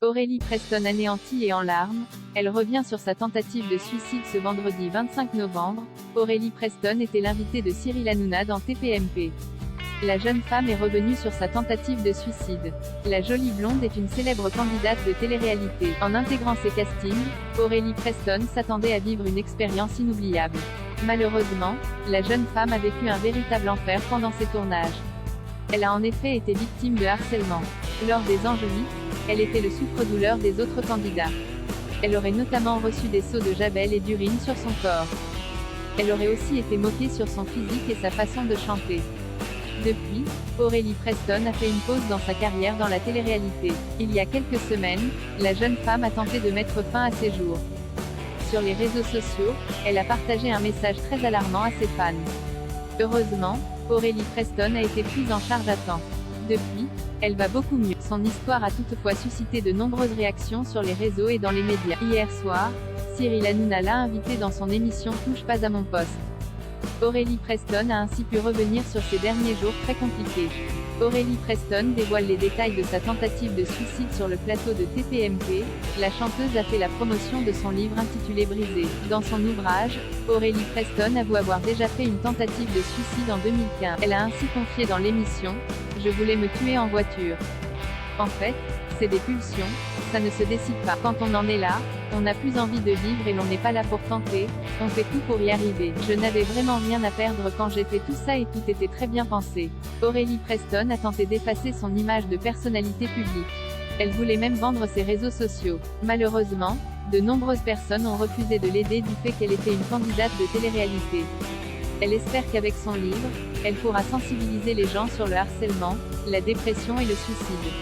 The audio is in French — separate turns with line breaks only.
Aurélie Preston anéantie et en larmes, elle revient sur sa tentative de suicide ce vendredi 25 novembre. Aurélie Preston était l'invitée de Cyril Hanouna dans TPMP. La jeune femme est revenue sur sa tentative de suicide. La jolie blonde est une célèbre candidate de télé-réalité. En intégrant ses castings, Aurélie Preston s'attendait à vivre une expérience inoubliable. Malheureusement, la jeune femme a vécu un véritable enfer pendant ses tournages. Elle a en effet été victime de harcèlement. Lors des enjeux, elle était le souffre-douleur des autres candidats. Elle aurait notamment reçu des seaux de javel et d'urine sur son corps. Elle aurait aussi été moquée sur son physique et sa façon de chanter. Depuis, Aurélie Preston a fait une pause dans sa carrière dans la télé-réalité. Il y a quelques semaines, la jeune femme a tenté de mettre fin à ses jours. Sur les réseaux sociaux, elle a partagé un message très alarmant à ses fans. Heureusement, Aurélie Preston a été prise en charge à temps. Depuis, elle va beaucoup mieux. Son histoire a toutefois suscité de nombreuses réactions sur les réseaux et dans les médias. Hier soir, Cyril Hanouna l'a invitée dans son émission Touche pas à mon poste. Aurélie Preston a ainsi pu revenir sur ses derniers jours très compliqués. Aurélie Preston dévoile les détails de sa tentative de suicide sur le plateau de TPMP. La chanteuse a fait la promotion de son livre intitulé Brisé. Dans son ouvrage, Aurélie Preston avoue avoir déjà fait une tentative de suicide en 2015. Elle a ainsi confié dans l'émission « Je voulais me tuer en voiture. En fait, c'est des pulsions, ça ne se décide pas. Quand on en est là, on n'a plus envie de vivre et l'on n'est pas là pour tenter, on fait tout pour y arriver. Je n'avais vraiment rien à perdre quand j'ai fait tout ça et tout était très bien pensé. » Aurélie Preston a tenté d'effacer son image de personnalité publique. Elle voulait même vendre ses réseaux sociaux. Malheureusement, de nombreuses personnes ont refusé de l'aider du fait qu'elle était une candidate de télé-réalité. Elle espère qu'avec son livre, elle pourra sensibiliser les gens sur le harcèlement, la dépression et le suicide.